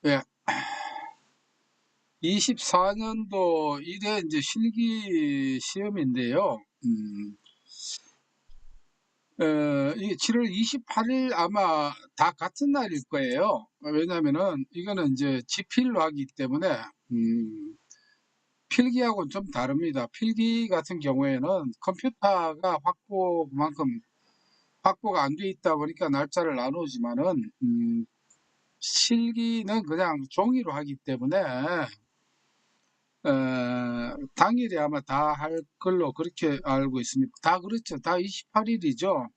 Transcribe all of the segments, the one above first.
예, 24년도 1회 이제 실기 시험인데요. 이게 7월 28일 아마 다 같은 날일 거예요. 왜냐면은 이거는 이제 지필로 하기 때문에, 필기하고는 좀 다릅니다. 필기 같은 경우에는 컴퓨터가 그만큼 확보가 안 돼 있다 보니까 날짜를 나누지만은, 실기는 그냥 종이로 하기 때문에, 당일에 아마 다 할 걸로 그렇게 알고 있습니다. 다 그렇죠. 다 28일이죠.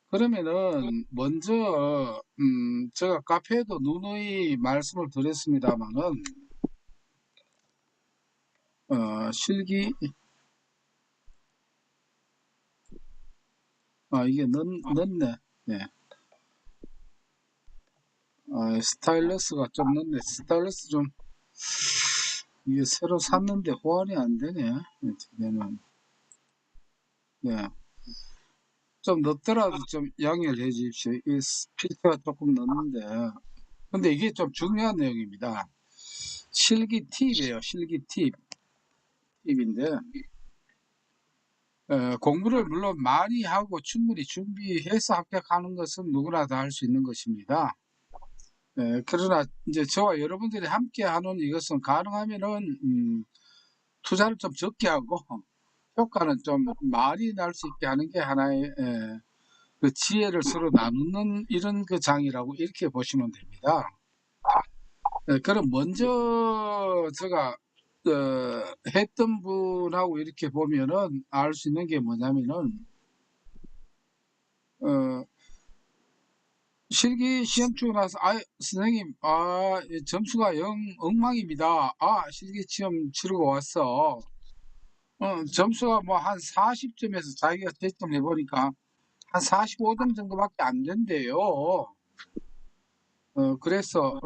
그러면은 먼저 제가 카페에도 누누이 말씀을 드렸습니다만은 실기 이게 넣네. 네. 스타일러스가 좀 넣네. 스타일러스 좀 이게 새로 샀는데 호환이 안 되네. 되면 네. 좀 넣더라도 좀 양해를 해 주십시오. 이 필터가 조금 넣는데 근데 이게 좀 중요한 내용입니다. 실기 팁이에요. 실기 팁인데 공부를 물론 많이 하고 충분히 준비해서 합격하는 것은 누구나 다 할 수 있는 것입니다. 그러나 이제 저와 여러분들이 함께 하는 이것은 가능하면은 투자를 좀 적게 하고 효과는 좀 많이 날 수 있게 하는 게 하나의 그 지혜를 서로 나누는 이런 그 장이라고 이렇게 보시면 됩니다. 그럼 먼저 제가 했던 분하고 이렇게 보면은 알 수 있는 게 뭐냐면은 어, 실기 시험 치고 나서 선생님 점수가 엉망입니다. 실기 시험 치르고 왔어. 점수가 뭐 한 40점에서 자기가 채점해 보니까 한 45점 정도밖에 안 된대요. 그래서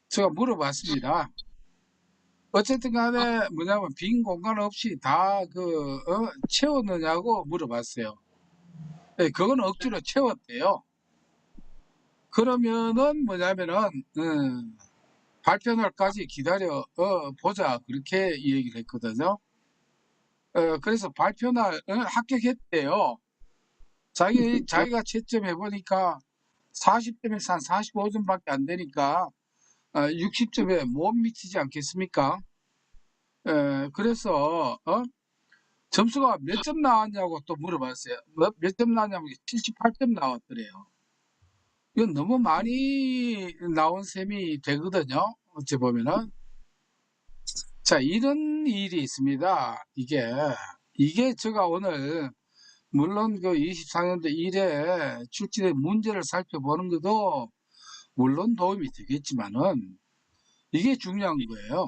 제가 물어봤습니다. 어쨌든 간에 뭐냐면 빈 공간 없이 다 채웠느냐고 물어봤어요. 네, 그건 억지로 채웠대요. 그러면은 뭐냐면은 발표 날까지 기다려 보자 그렇게 얘기를 했거든요. 그래서 발표 날 합격했대요. 자기가 채점해 보니까 40점에서 한 45점밖에 안 되니까 60점에 못 미치지 않겠습니까? 그래서 점수가 몇 점 나왔냐고 또 물어봤어요. 몇 점 나왔냐면 78점 나왔더래요. 이건 너무 많이 나온 셈이 되거든요. 어찌 보면은. 자, 이런 일이 있습니다. 이게 제가 오늘, 물론 그 24년도 1회 출제된 문제를 살펴보는 것도 물론 도움이 되겠지만은, 이게 중요한 거예요.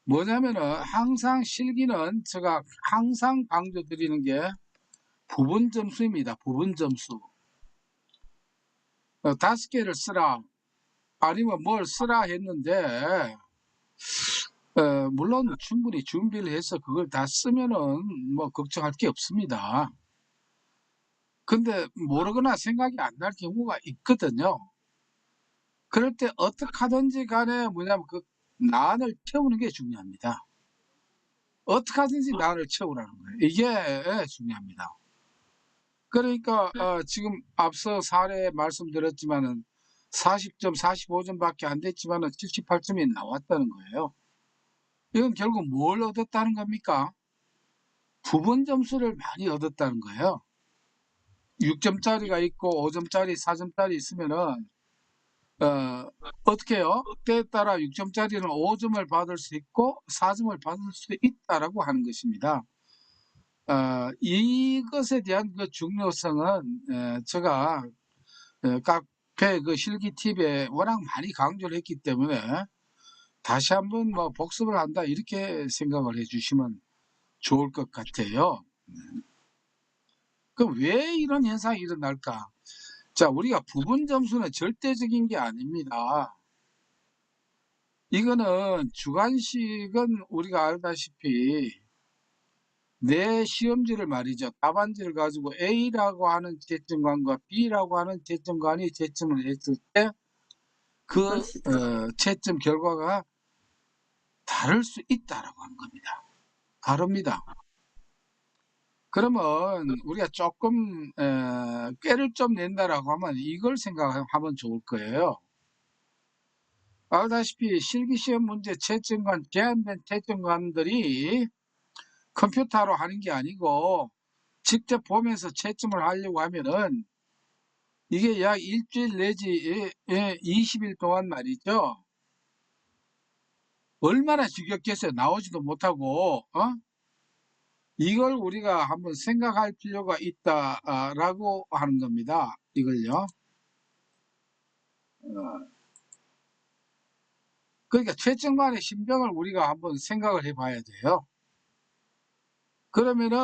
뭐냐면은, 항상 실기는 제가 항상 강조드리는 게 부분 점수입니다. 부분 점수. 5개를 쓰라, 아니면 뭘 쓰라 했는데, 물론 충분히 준비를 해서 그걸 다 쓰면은 뭐 걱정할 게 없습니다. 근데 모르거나 생각이 안 날 경우가 있거든요. 그럴 때 어떻게 하든지 간에 뭐냐면 그 난을 채우는 게 중요합니다. 어떻게 하든지 난을 채우라는 거예요. 이게 중요합니다. 그러니까 지금 앞서 사례 말씀드렸지만은 40점, 45점밖에 안 됐지만은 78점이 나왔다는 거예요. 이건 결국 뭘 얻었다는 겁니까? 부분 점수를 많이 얻었다는 거예요. 6점짜리가 있고 5점짜리, 4점짜리 있으면은 어떻게 해요? 때에 따라 6점짜리는 5점을 받을 수 있고 4점을 받을 수 있다라고 하는 것입니다. 이것에 대한 그 중요성은 제가 카페 그 실기 팁에 워낙 많이 강조를 했기 때문에 다시 한번 뭐 복습을 한다 이렇게 생각을 해주시면 좋을 것 같아요. 그럼 왜 이런 현상이 일어날까? 자, 우리가 부분 점수는 절대적인 게 아닙니다. 이거는 주관식은 우리가 알다시피 내 시험지를 말이죠. 답안지를 가지고 A라고 하는 채점관과 B라고 하는 채점관이 채점을 했을 때 그 그럴 수 있죠. 채점 결과가 다를 수 있다라고 하는 겁니다. 다릅니다. 그러면 우리가 조금 꾀를 좀 낸다라고 하면 이걸 생각하면 좋을 거예요. 알다시피 실기시험 문제 채점관, 제한된 채점관들이 컴퓨터로 하는 게 아니고 직접 보면서 채점을 하려고 하면은 이게 약 일주일 내지 20일 동안 말이죠. 얼마나 지겹겠어요. 나오지도 못하고, 이걸 우리가 한번 생각할 필요가 있다라고 하는 겁니다. 이걸요. 그러니까 채점관의 심정을 우리가 한번 생각을 해봐야 돼요. 그러면은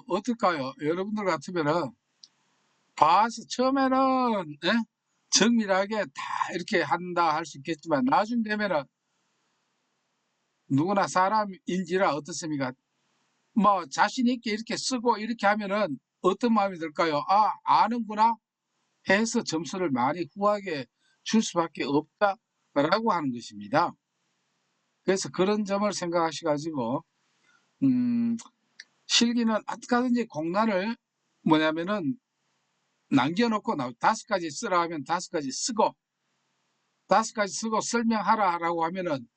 어떨까요? 여러분들 같으면은 봐서 처음에는 정밀하게 다 이렇게 한다 할 수 있겠지만 나중 되면은 누구나 사람인지라 어떻습니까? 뭐 자신 있게 이렇게 쓰고 이렇게 하면은 어떤 마음이 들까요? 아, 아는구나 해서 점수를 많이 후하게 줄 수밖에 없다라고 하는 것입니다. 그래서 그런 점을 생각하셔가지고 실기는 어떻게든지 공란을 뭐냐면은 남겨놓고 5가지 쓰라 하면 5가지 쓰고 5가지 쓰고 설명하라라고 하면은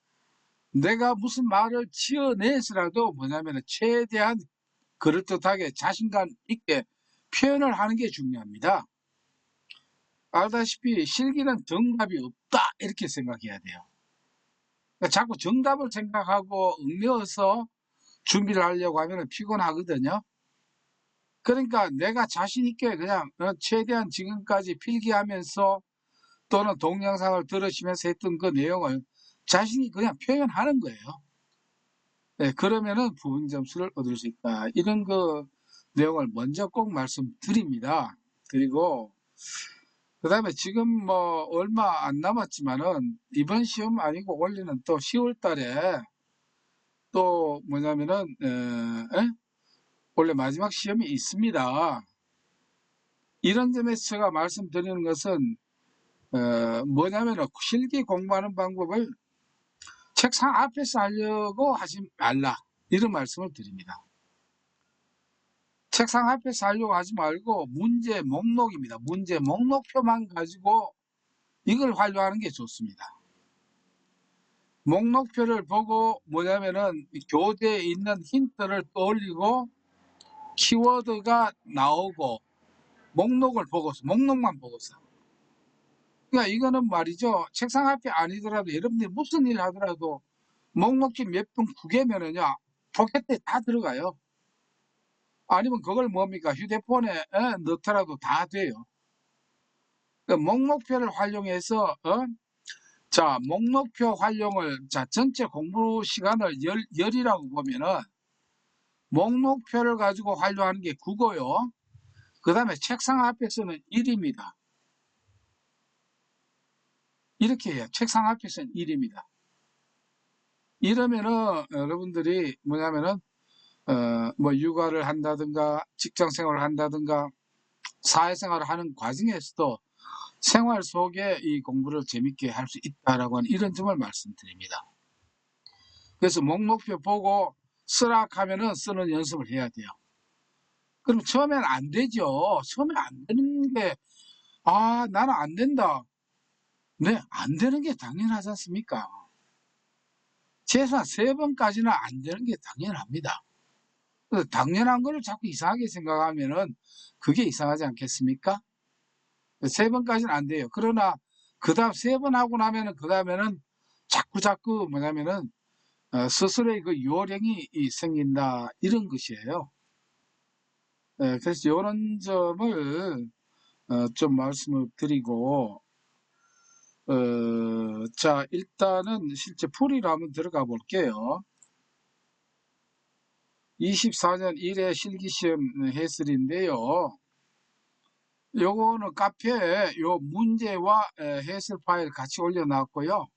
내가 무슨 말을 지어내서라도 뭐냐면은 최대한 그럴듯하게 자신감 있게 표현을 하는 게 중요합니다. 알다시피 실기는 정답이 없다 이렇게 생각해야 돼요. 그러니까 자꾸 정답을 생각하고 얽매어서 준비를 하려고 하면 피곤하거든요. 그러니까 내가 자신 있게 그냥 최대한 지금까지 필기하면서 또는 동영상을 들으시면서 했던 그 내용을 자신이 그냥 표현하는 거예요. 네, 그러면은 부분 점수를 얻을 수 있다. 이런 그 내용을 먼저 꼭 말씀드립니다. 그리고 그다음에 지금 뭐 얼마 안 남았지만은 이번 시험 아니고 원래는 또 10월 달에 또 뭐냐면은 원래 마지막 시험이 있습니다. 이런 점에서 제가 말씀드리는 것은 뭐냐면은 실기 공부하는 방법을 책상 앞에서 하려고 하지 말라 이런 말씀을 드립니다. 책상 앞에서 하려고 하지 말고 문제 목록입니다. 문제 목록표만 가지고 이걸 활용하는 게 좋습니다. 목록표를 보고 뭐냐면은 교재에 있는 힌트를 떠올리고 키워드가 나오고 목록을 보고서 목록만 보고서 그러니까 이거는 말이죠. 책상 앞이 아니더라도 여러분들이 무슨 일 하더라도 목록지 몇 분 구개면은요 포켓에 다 들어가요. 아니면 그걸 뭡니까 휴대폰에 넣더라도 다 돼요. 그러니까 목록표를 활용해서 자 목록표 활용을 자 전체 공부 시간을 열이라고 보면은 목록표를 가지고 활용하는 게 9고요. 그 다음에 책상 앞에서는 1입니다. 이렇게 해요. 책상 앞에서는 1입니다. 이러면은 여러분들이 뭐냐면은 뭐 육아를 한다든가 직장 생활을 한다든가 사회생활을 하는 과정에서도 생활 속에 이 공부를 재밌게 할 수 있다라고 하는 이런 점을 말씀드립니다. 그래서 목록표 보고 쓰라 하면은 쓰는 연습을 해야 돼요. 그럼 처음엔 안 되죠. 처음엔 안 되는 게, 아, 나는 안 된다. 네, 안 되는 게 당연하지 않습니까? 최소한 3번까지는 안 되는 게 당연합니다. 당연한 거를 자꾸 이상하게 생각하면은 그게 이상하지 않겠습니까? 3번까지는 안 돼요. 그러나 그 다음 3번 하고 나면은 그 다음에는 자꾸 뭐냐면은 스스로의 그 요령이 생긴다 이런 것이에요. 그래서 이런 점을 좀 말씀을 드리고 자 일단은 실제 풀이로 한번 들어가 볼게요. 24년 1회 실기시험 해설인데요. 요거는 카페에 요 문제와 해설 파일 같이 올려놨고요.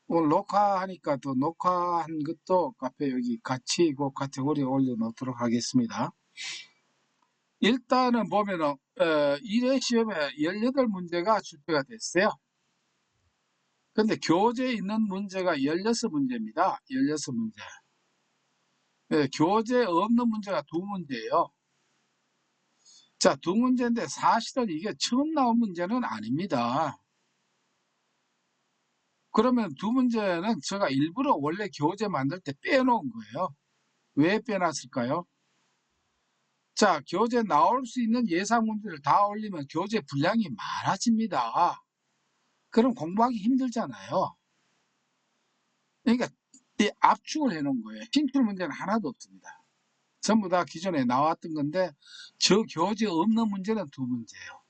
오늘 녹화하니까 또 녹화한 것도 카페 여기 같이 그 카테고리에 올려놓도록 하겠습니다. 일단은 보면은 1회 시험에 18문제가 출제가 됐어요. 근데 교재에 있는 문제가 16문제입니다. 16문제. 네, 교재에 없는 문제가 2문제예요. 자, 2문제인데 사실은 이게 처음 나온 문제는 아닙니다. 그러면 2문제는 제가 일부러 원래 교재 만들 때 빼놓은 거예요. 왜 빼놨을까요? 자, 교재 나올 수 있는 예상 문제를 다 올리면 교재 분량이 많아집니다. 그럼 공부하기 힘들잖아요. 그러니까 이 압축을 해놓은 거예요. 진출 문제는 하나도 없습니다. 전부 다 기존에 나왔던 건데 저 교재 없는 문제는 2문제예요.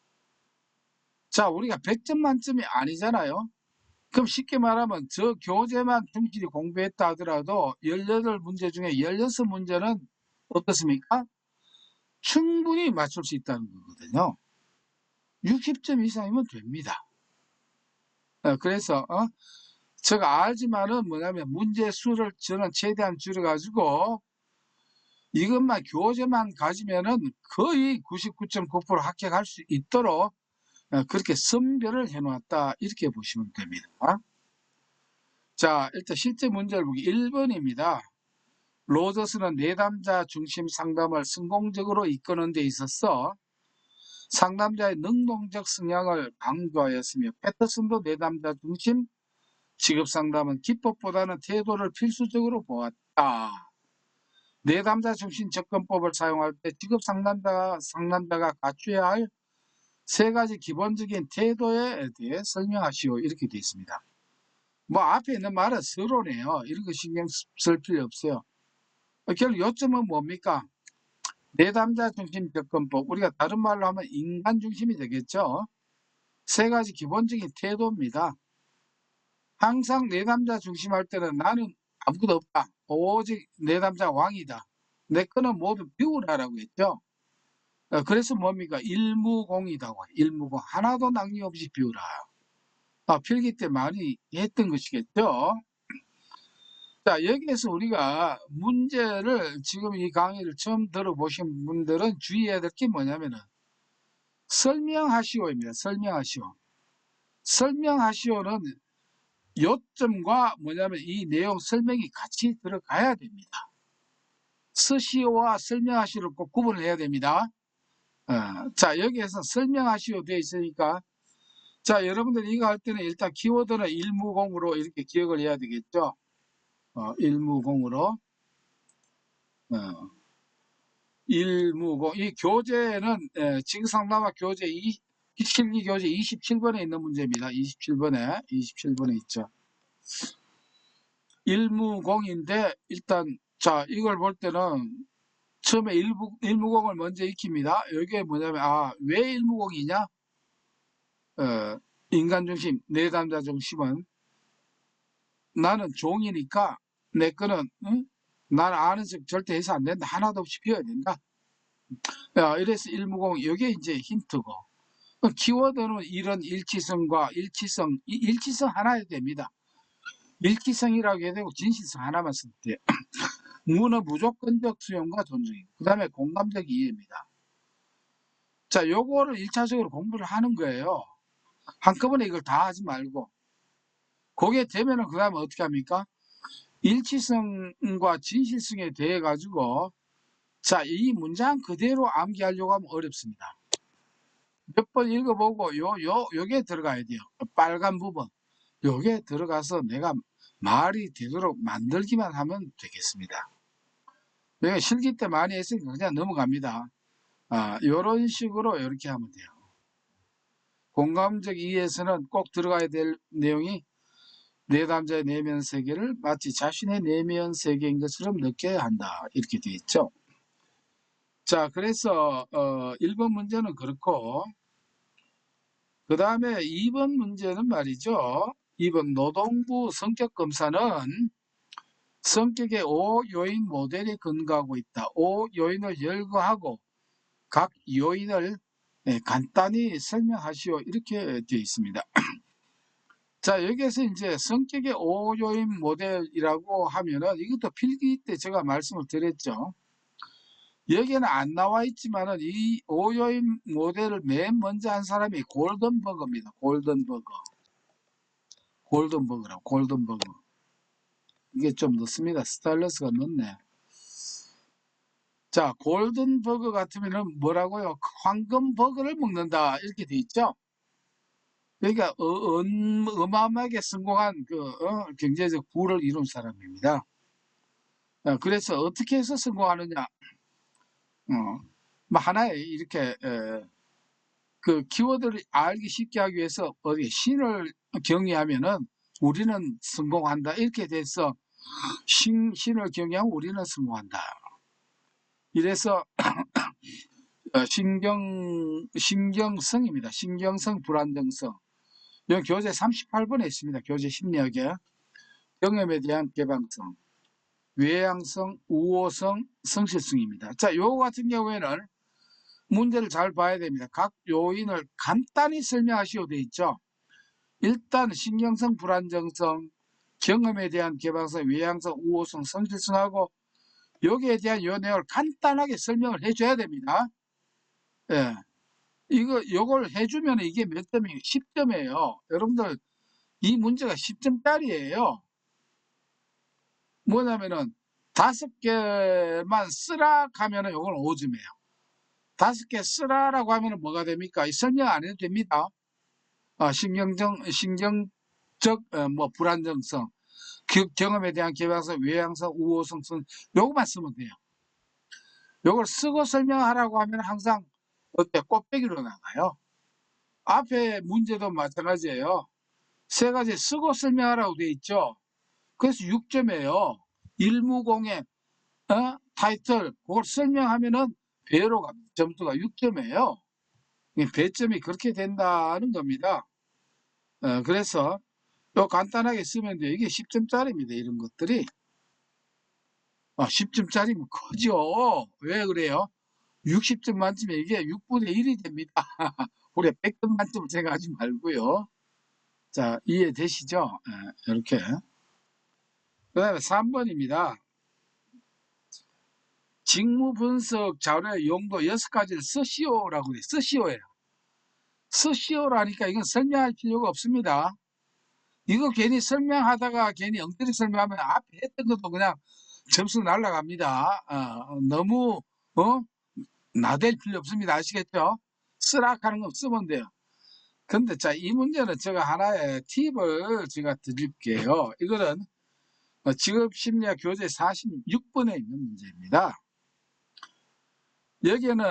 자, 우리가 100점 만점이 아니잖아요. 그럼 쉽게 말하면 저 교재만 충실히 공부했다 하더라도 18문제 중에 16문제는 어떻습니까? 충분히 맞출 수 있다는 거거든요. 60점 이상이면 됩니다. 그래서 제가 알지만은 뭐냐면 문제 수를 저는 최대한 줄여가지고 이것만 교재만 가지면은 거의 99.9% 합격할 수 있도록 그렇게 선별을 해놓았다 이렇게 보시면 됩니다. 자, 일단 실제 문제를 보기 1번입니다. 로저스는 내담자 중심 상담을 성공적으로 이끄는 데 있어서 상담자의 능동적 성향을 강조하였으며 패터슨도 내담자 중심 직업상담은 기법보다는 태도를 필수적으로 보았다. 내담자 중심 접근법을 사용할 때 상담자가 갖춰야 할 3가지 기본적인 태도에 대해 설명하시오. 이렇게 되어 있습니다. 뭐 앞에 있는 말은 서론이에요. 이런 거 신경 쓸 필요 없어요. 결국 요점은 뭡니까? 내담자 중심 접근법. 우리가 다른 말로 하면 인간 중심이 되겠죠. 3가지 기본적인 태도입니다. 항상 내담자 중심할 때는 나는 아무것도 없다. 오직 내담자 왕이다. 내 거는 모두 비우라라고 했죠. 그래서 뭡니까? 일무공이다고. 일무공. 하나도 낭비 없이 비우라. 필기 때 많이 했던 것이겠죠. 자, 여기에서 우리가 문제를 지금 이 강의를 처음 들어보신 분들은 주의해야 될 게 뭐냐면은 설명하시오입니다. 설명하시오. 설명하시오는 요점과 뭐냐면 이 내용 설명이 같이 들어가야 됩니다. 서시오와 설명하시오를 꼭 구분을 해야 됩니다. 자, 여기에서 설명하시오 되어 있으니까 자, 여러분들 이거 할 때는 일단 키워드는 일무공으로 이렇게 기억을 해야 되겠죠. 일무공으로 일무공. 이 교재는 지구상담학 교재 실기 교재 27번에 있는 문제입니다. 27번에 있죠. 일무공인데 일단 자, 이걸 볼 때는 처음에 일무공을 먼저 익힙니다. 여기에 뭐냐면 왜 일무공이냐? 인간 중심, 내담자 중심은 나는 종이니까 내 거는 나는 아는 척 절대 해서 안 된다. 하나도 없이 비워야 된다. 이래서 일무공 이게 이제 힌트고 키워드는 이런 일치성과 일치성 하나야 됩니다. 일치성이라고 해야 되고 진실성 하나만 쓰면 돼요. 무는 무조건적 수용과 존중이고 그 다음에 공감적 이해입니다. 자, 요거를 1차적으로 공부를 하는 거예요. 한꺼번에 이걸 다 하지 말고 그게 되면은 그 다음에 어떻게 합니까? 일치성과 진실성에 대해 가지고 자, 이 문장 그대로 암기하려고 하면 어렵습니다. 몇 번 읽어보고 요게 들어가야 돼요. 빨간 부분 요게 들어가서 내가 말이 되도록 만들기만 하면 되겠습니다. 내가 실기 때 많이 했으니까 그냥 넘어갑니다. 요런 식으로 이렇게 하면 돼요. 공감적 이해에서는 꼭 들어가야 될 내용이 내담자의 내면 세계를 마치 자신의 내면 세계인 것처럼 느껴야 한다. 이렇게 되어 있죠. 자, 그래서 1번 문제는 그렇고 그 다음에 2번 문제는 말이죠. 2번 노동부 성격검사는 성격의 5요인 모델에 근거하고 있다. 5요인을 열거하고 각 요인을 간단히 설명하시오. 이렇게 되어 있습니다. 자, 여기에서 이제 성격의 5요인 모델이라고 하면은 이것도 필기 때 제가 말씀을 드렸죠. 여기에는 안 나와 있지만은 이 5요인 모델을 맨 먼저 한 사람이 골든버거입니다. 골든버거. 골든버그라고, 골든버그. 이게 좀 늦습니다. 스타일러스가 늦네. 자, 골든버그 같으면은 뭐라고요? 황금버그를 먹는다. 이렇게 돼 있죠? 그러니까, 어마어마하게 성공한 경제적 부를 이룬 사람입니다. 그래서 어떻게 해서 성공하느냐? 뭐 하나의 이렇게, 그 키워드를 알기 쉽게 하기 위해서 어디 신을 경외하면은 우리는 성공한다. 이렇게 돼서 신을 경외하면 우리는 성공한다. 이래서 신경성입니다. 신경성, 불안정성. 여기 교재 38번에 있습니다. 교재 심리학에 경험에 대한 개방성, 외향성, 우호성, 성실성입니다. 자, 요거 같은 경우에는 문제를 잘 봐야 됩니다. 각 요인을 간단히 설명하시오 돼 있죠. 일단 신경성, 불안정성, 경험에 대한 개방성, 외향성, 우호성, 성실성하고 여기에 대한 요 내용을 간단하게 설명을 해줘야 됩니다. 예. 요걸 해주면 이게 몇 점이에요? 10점이에요. 여러분들, 이 문제가 10점짜리예요. 뭐냐면은, 5개만 쓰라 하면은 요건 5점이에요. 5개 쓰라라고 하면은 뭐가 됩니까? 설명 안 해도 됩니다. 신경적, 뭐, 불안정성, 경험에 대한 개방성, 외향성, 우호성, 요거만 쓰면 돼요. 요걸 쓰고 설명하라고 하면 항상 어때? 곱빼기로 나가요. 앞에 문제도 마찬가지예요. 3가지 쓰고 설명하라고 돼 있죠. 그래서 6점이에요. 일무공의 타이틀 그걸 설명하면은 배로 갑니다. 점수가 6점이에요. 배점이 그렇게 된다는 겁니다. 그래서 요 간단하게 쓰면 돼요. 이게 10점짜리입니다. 이런 것들이. 10점짜리면 크죠. 왜 그래요? 60점 만점에 이게 6분의 1이 됩니다. 우리 100점 만점을 생각하지 말고요. 자, 이해되시죠? 이렇게. 그 다음에 3번입니다. 직무 분석 자료의 용도 6가지를 쓰시오라고 돼. 쓰시오예요. 쓰시오라니까 이건 설명할 필요가 없습니다. 이거 괜히 설명하다가 괜히 엉터리 설명하면 앞에 했던 것도 그냥 점수 날라갑니다. 너무 나댈 필요 없습니다. 아시겠죠? 쓰라하는 거 쓰면 돼요. 근데 자, 이 문제는 제가 하나의 팁을 제가 드릴게요. 이거는 직업심리학 교재 46번에 있는 문제입니다. 여기에는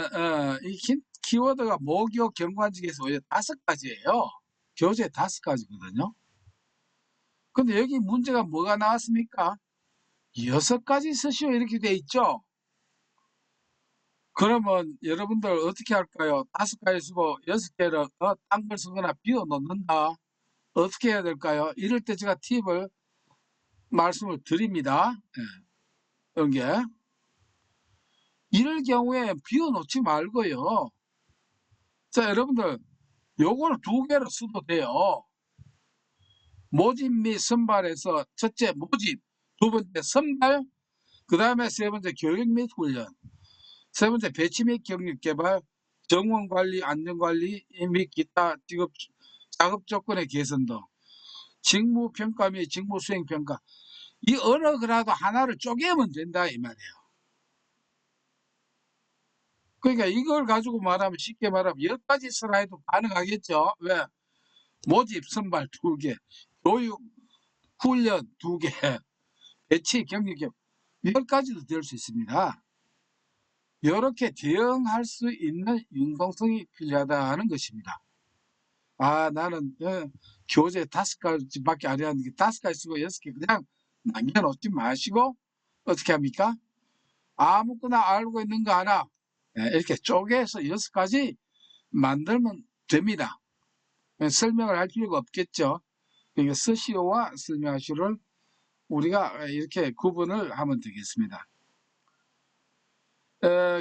이 키워드가 목욕 경관직에서 5가지예요. 교재 5가지거든요. 근데 여기 문제가 뭐가 나왔습니까? 6가지 쓰시오 이렇게 돼 있죠. 그러면 여러분들 어떻게 할까요? 5가지 쓰고 6개를 딴 걸 쓰거나 비워 놓는다. 어떻게 해야 될까요? 이럴 때 제가 팁을 말씀을 드립니다. 이게 이럴 경우에 비워 놓지 말고요. 자, 여러분들 요걸 2개로 써도 돼요. 모집 및 선발에서 첫째 모집, 2번째 선발, 그 다음에 3번째 교육 및 훈련, 3번째 배치 및 경력 개발, 정원 관리, 안전 관리 및 기타 작업 조건의 개선 등 직무 평가 및 직무 수행 평가. 이 어느 거라도 하나를 쪼개면 된다 이 말이에요. 그러니까 이걸 가지고 말하면 쉽게 말하면 10가지 쓰라 해도 가능하겠죠. 왜? 모집 선발 2개, 교육 훈련 2개, 배치 경력 10가지도 될 수 있습니다. 이렇게 대응할 수 있는 융통성이 필요하다는 것입니다. 나는 교재 5가지밖에 안 했는데 5가지 쓰고 6개 그냥 남겨놓지 마시고 어떻게 합니까? 아무거나 알고 있는 거 하나 이렇게 쪼개서 6가지 만들면 됩니다. 설명을 할 필요가 없겠죠. 그러니까 쓰시오와 설명하시오를 우리가 이렇게 구분을 하면 되겠습니다.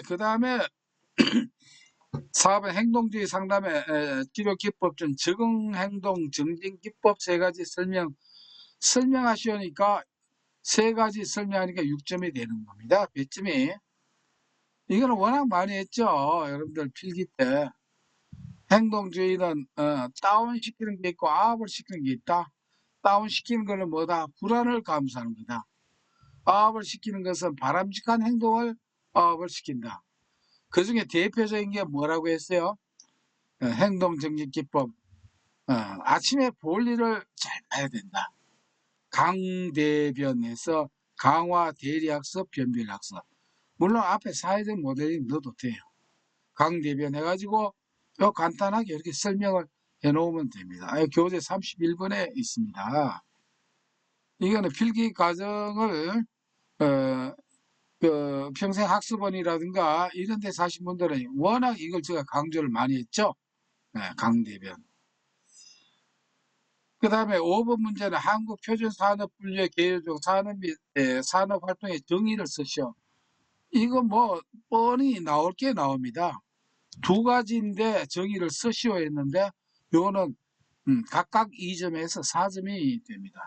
그 다음에 4번 행동주의 상담의 치료기법 중 적응행동 정진기법 3가지 설명하시오니까 3가지 설명하니까 6점이 되는 겁니다. 배점이. 이거는 워낙 많이 했죠. 여러분들 필기 때. 행동주의는 다운시키는 게 있고 아웃을 시키는 게 있다. 다운시키는 거는 뭐다? 불안을 감수하는 거다. 업을 시키는 것은 바람직한 행동을 업을 시킨다. 그 중에 대표적인 게 뭐라고 했어요? 행동정지기법. 아침에 볼일을 잘 봐야 된다. 강대변에서 강화 대리학습, 변별학습. 물론 앞에 사회적 모델링 넣어도 돼요. 강대변 해가지고 요 간단하게 이렇게 설명을 해놓으면 됩니다. 교재 31번에 있습니다. 이거는 필기 과정을 그 평생학습원이라든가 이런 데 사신 분들은 워낙 이걸 제가 강조를 많이 했죠. 강대변. 그 다음에 5번 문제는 한국표준산업분류의 개요적 산업 및 산업활동의 정의를 쓰시오. 이거 뭐 뻔히 나올 게 나옵니다. 두 가지인데 정의를 쓰시오 했는데 요거는 각각 2점에서 4점이 됩니다.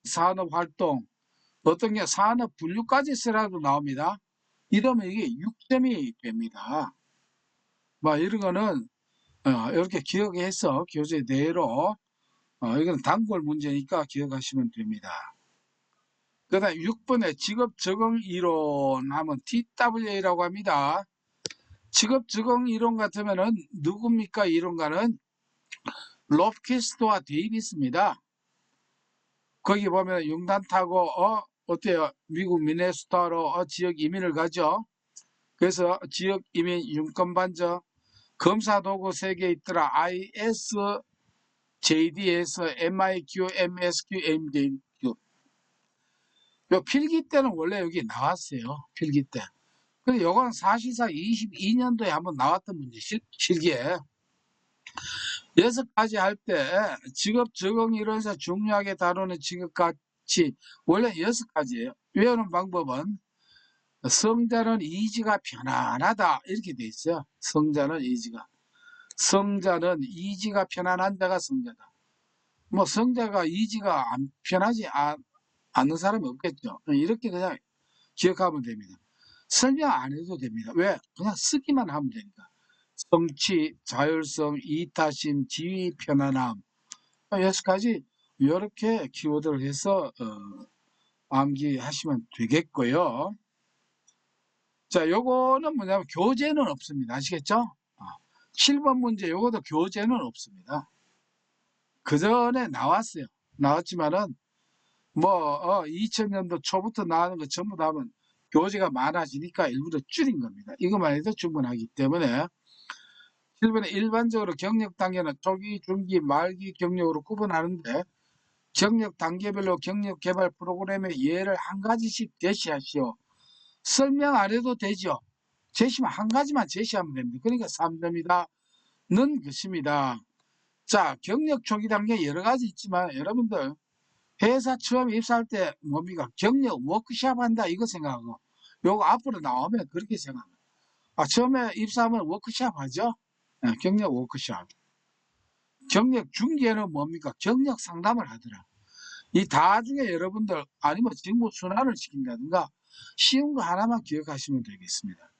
산업활동 어떤 게 산업분류까지 쓰라도 나옵니다. 이러면 이게 6점이 됩니다. 뭐 이런 거는 이렇게 기억해서 교재 내로 이건 단골 문제니까 기억하시면 됩니다. 그 다음에 6번에 직업 적응 이론 하면 TWA라고 합니다. 직업 적응 이론 같으면은 누굽니까? 이론가는 롭키스트와 데이비스입니다. 거기 보면 융단 타고 어때요? 미국 미네소타로 지역 이민을 가죠. 그래서 지역 이민 윤권 반정 검사 도구 3개 있더라. IS, JDS, MIQ, MSQ, MDQ. 요 필기 때는 원래 여기 나왔어요. 필기 때. 근데 요거는 사실상 22년도에 한번 나왔던 문제, 실기에. 6가지 할 때 직업 적응 이론에서 중요하게 다루는 직업가치 원래 6가지예요. 외우는 방법은 성자는 이지가 편안하다 이렇게 돼 있어요. 성자는 이지가 편안한 자가 성자다. 뭐 성자가 이지가 안 편하지 않는 사람이 없겠죠. 이렇게 그냥 기억하면 됩니다. 설명 안 해도 됩니다. 왜? 그냥 쓰기만 하면 되니까. 성취, 자율성, 이타심, 지위, 편안함. 6가지 이렇게 키워드를 해서 암기하시면 되겠고요. 자, 요거는 뭐냐면 교재는 없습니다. 아시겠죠? 7번 문제 요것도 교재는 없습니다. 그 전에 나왔어요. 나왔지만은 뭐 2000년도 초부터 나오는 거 전부 다 하면 교재가 많아지니까 일부러 줄인 겁니다. 이것만 해도 충분하기 때문에 7번에 일반적으로 경력 단계는 초기, 중기, 말기 경력으로 구분하는데 경력 단계별로 경력 개발 프로그램의 예를 한 가지씩 제시하시오. 설명 안 해도 되죠. 제시만 한 가지만 제시하면 됩니다. 그러니까 3점이다. 는 것입니다. 자, 경력 초기 단계 여러 가지 있지만 여러분들 회사 처음 입사할 때 뭡니까? 경력 워크샵 한다 이거 생각하고 요거 앞으로 나오면 그렇게 생각합니다. 처음에 입사하면 워크샵 하죠? 경력 워크샵. 경력 중개는 뭡니까? 경력 상담을 하더라. 이 다 중에 여러분들 아니면 직무 순환을 시킨다든가 쉬운 거 하나만 기억하시면 되겠습니다.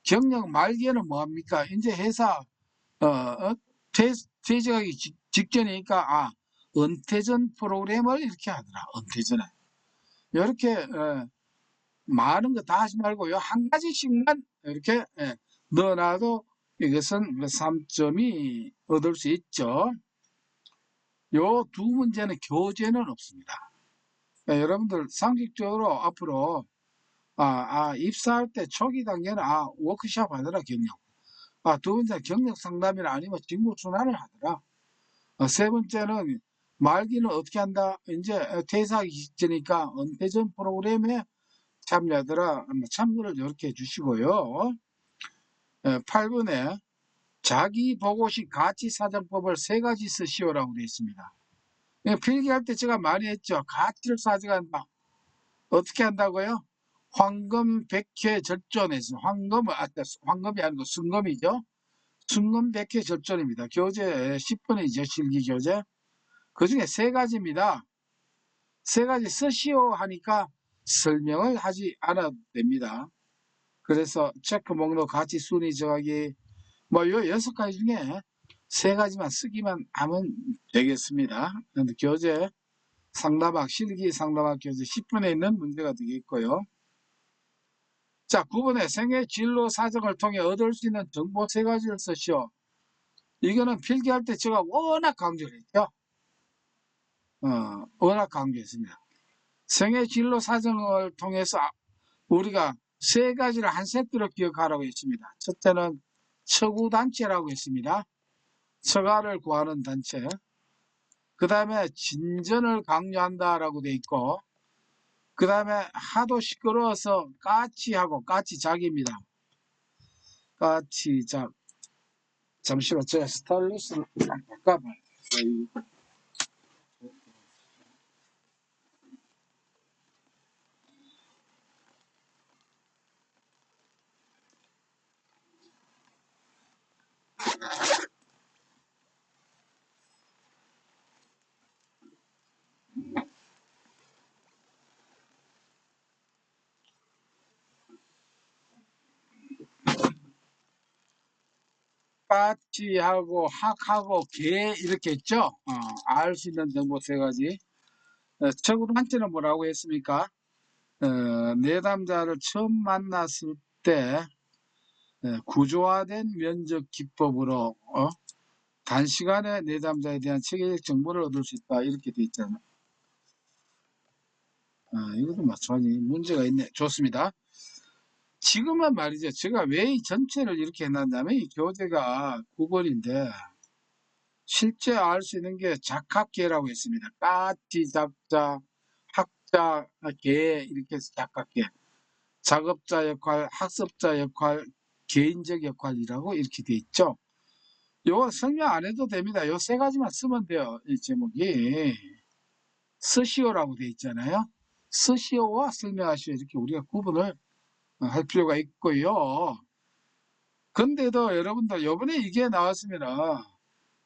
경력 말기에는 뭐합니까? 이제 회사 퇴직하기 직전이니까 은퇴 전 프로그램을 이렇게 하더라. 은퇴 전에 이렇게 많은 거 다 하지 말고요. 한 가지씩만 이렇게 넣어놔도 이것은 3점이 얻을 수 있죠. 요 두 문제는 교재는 없습니다. 여러분들 상식적으로 앞으로 입사할 때 초기 단계는 워크숍 하더라 경력. 두 번째 경력 상담이나 아니면 직무 순환을 하더라. 세 번째는 말기는 어떻게 한다? 이제 퇴사하기 직전이니까 은퇴 전 프로그램에 참여하더라. 참고를 이렇게 해주시고요. 8번에 자기 보고식 가치사정법을 3가지 쓰시오라고 되어 있습니다. 필기할 때 제가 많이 했죠. 가치를 사정한다. 어떻게 한다고요? 황금 백회 절전에서 황금이 아니고 순금이죠. 순금 백회 절전입니다. 교재 10번이죠. 실기 교재. 그 중에 3가지입니다. 3가지 쓰시오 하니까 설명을 하지 않아도 됩니다. 그래서 체크 목록 가치 순위 정하기 요 6가지 중에 세 가지만 쓰기만 하면 되겠습니다. 교재 상담학, 실기 상담학 교재 10분에 있는 문제가 되겠고요. 자, 9번에 생애 진로 사정을 통해 얻을 수 있는 정보 세 가지를 쓰시오. 이거는 필기할 때 제가 워낙 강조를 했죠. 워낙 강조했습니다. 생애 진로 사정을 통해서 우리가 세 가지를 한 세트로 기억하라고 했습니다. 첫째는 처구단체라고 했습니다. 처가를 구하는 단체. 그 다음에 진전을 강요한다라고 돼 있고, 그 다음에 하도 시끄러워서 까치하고 까치작입니다. 까치작. 잠시만, 제가 스타일리스를 바꿔봐요. 까치하고 학하고 개 이렇게 있죠. 알 수 있는 정보 세 가지. 처구단체는 뭐라고 했습니까? 내담자를 처음 만났을 때 구조화된 면접 기법으로 단시간에 내담자에 대한 체계적 정보를 얻을 수 있다 이렇게 돼 있잖아요. 이것도 마찬가지 문제가 있네. 좋습니다. 지금은 말이죠. 제가 왜 이 전체를 이렇게 해놨냐면 이 교재가 9번인데 실제 알 수 있는 게 작학계라고 했습니다. 까치, 작자, 학자, 계 이렇게 해서 작학계. 작업자 역할, 학습자 역할, 개인적 역할이라고 이렇게 돼 있죠. 요거 설명 안 해도 됩니다. 요 세 가지만 쓰면 돼요. 이 제목이 스시오라고 돼 있잖아요. 스시오와 설명하시오 이렇게 우리가 구분을 할 필요가 있고요. 근데도 여러분들 요번에 이게 나왔으면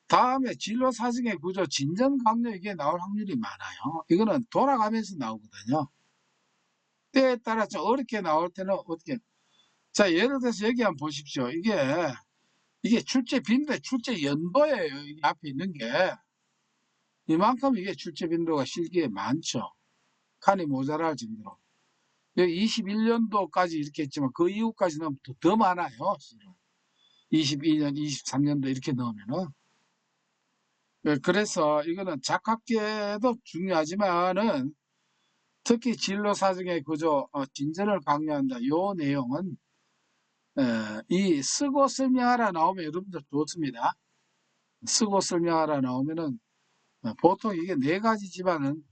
다음에 진로 사정의 구조 진전 강요 이게 나올 확률이 많아요. 이거는 돌아가면서 나오거든요. 때에 따라 좀 어렵게 나올 때는 어떻게 자 예를 들어서 여기 한번 보십시오. 이게 출제 빈도 출제 연도예요. 여기 앞에 있는 게 이만큼 이게 출제 빈도가 실기에 많죠. 칸이 모자랄 정도로. 여기 21년도까지 이렇게 했지만 그 이후까지 넣으면 더 많아요. 22년, 23년도 이렇게 넣으면은. 그래서 이거는 작학계도 중요하지만은 특히 진로 사정의 구조, 진전을 강요한다. 요 내용은 이 쓰고 설명하라 나오면 여러분들 좋습니다. 쓰고 설명하라 나오면은 보통 이게 네 가지지만은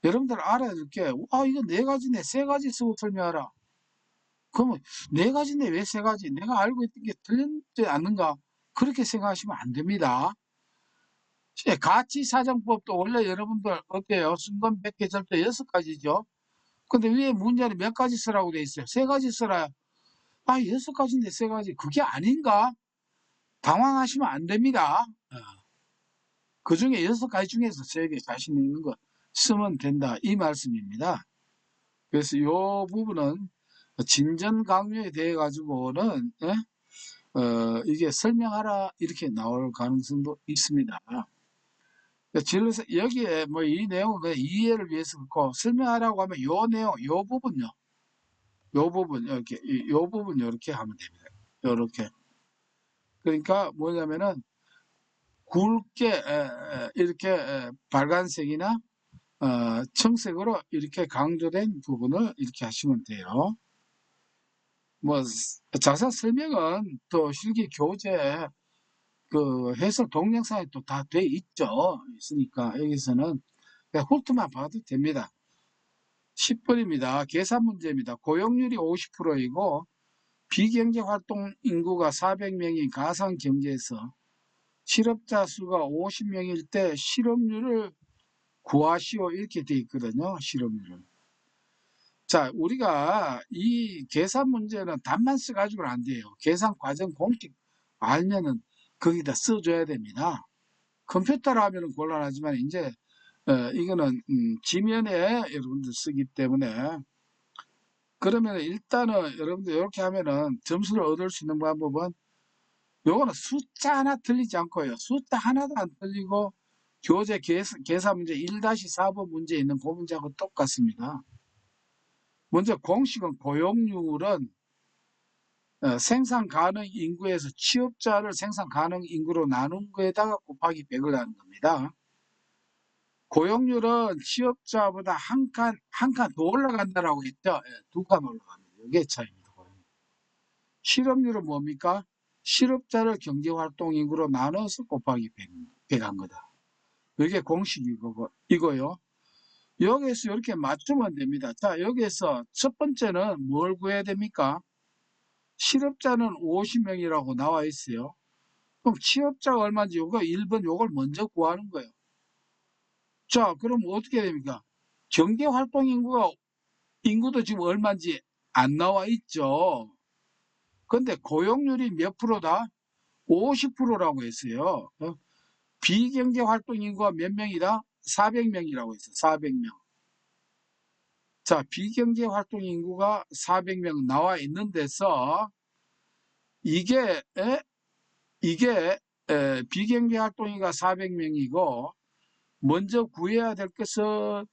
여러분들 알아야 될 게, 이거 네 가지네, 세 가지 쓰고 설명하라. 그러면 네 가지네, 왜 세 가지? 내가 알고 있던 게 틀리지 않는가? 그렇게 생각하시면 안 됩니다. 가치사정법도 원래 여러분들 어때요? 순건 100개 절대 6가지죠. 근데 위에 문제는 몇 가지 쓰라고 돼 있어요? 세 가지 쓰라. 6가지인데 세 가지. 그게 아닌가? 당황하시면 안 됩니다. 그 중에 6가지 중에서 3개 자신 있는 거 쓰면 된다. 이 말씀입니다. 그래서 이 부분은 진전 강요에 대해 가지고는 이게 설명하라 이렇게 나올 가능성도 있습니다. 진로서 여기에 뭐 이 내용은 이해를 위해서 그렇고 설명하라고 하면 요 내용, 요 부분요. 요 부분 이렇게 요 부분 이렇게 하면 됩니다. 이렇게. 그러니까 뭐냐면은 굵게 이렇게 빨간색이나 청색으로 이렇게 강조된 부분을 이렇게 하시면 돼요. 뭐 자세한 설명은 또 실기 교재 그 해설 동영상에 또 다 돼 있죠. 있으니까 여기서는 그냥 훑어만 봐도 됩니다. 10번입니다. 계산 문제입니다. 고용률이 50%이고 비경제활동 인구가 400명인 가상경제에서 실업자 수가 50명일 때 실업률을 구하시오 이렇게 돼 있거든요. 실업률을. 자, 우리가 이 계산 문제는 답만 써가지고는 안 돼요. 계산 과정 공식 알면은 거기다 써줘야 됩니다. 컴퓨터로 하면은 곤란하지만 이제 이거는 지면에 여러분들 쓰기 때문에 그러면 일단은 여러분들 이렇게 하면은 점수를 얻을 수 있는 방법은 요거는 숫자 하나 틀리지 않고요. 숫자 하나도 안 틀리고 교재 계산 문제 1-4번 문제에 있는 그 문제하고 똑같습니다. 먼저 공식은 고용률은 생산 가능 인구에서 취업자를 생산 가능 인구로 나눈 거에다가 곱하기 100을 하는 겁니다. 고용률은 취업자보다 한 칸 더 올라간다라고 했죠. 2칸 올라갑니다. 이게 차이입니다. 실업률은 뭡니까? 실업자를 경제활동 인구로 나눠서 곱하기 100 한 거다. 이게 공식이고요. 여기에서 이렇게 맞추면 됩니다. 자, 여기에서 첫 번째는 뭘 구해야 됩니까? 실업자는 50명이라고 나와 있어요. 그럼 취업자가 얼마인지 요거 1번 요걸 먼저 구하는 거예요. 자, 그럼 어떻게 됩니까? 경제활동 인구도 지금 얼마인지 안 나와 있죠. 근데 고용률이 몇 프로다? 50%라고 했어요. 비경제활동 인구가 몇 명이다? 400명이라고 했어요. 400명. 자, 비경제활동 인구가 400명 나와 있는 데서 이게 비경제활동 인구가 400명이고 먼저 구해야 될 것은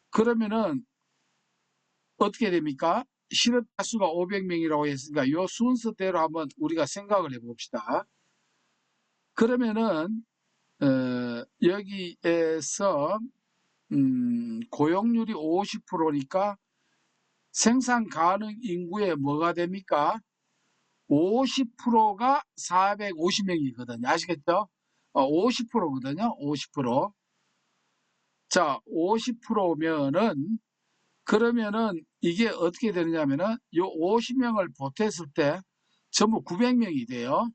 그러면은 어떻게 됩니까? 실업자 수가 500명이라고 했으니까 이 순서대로 한번 우리가 생각을 해봅시다. 그러면은 여기에서 고용률이 50%니까 생산 가능 인구의 뭐가 됩니까? 50%가 450명이거든요. 아시겠죠? 50%거든요. 50%. 자, 50%면은 그러면은 이게 어떻게 되느냐면은 요 50명을 보탰을 때 전부 900명이 돼요.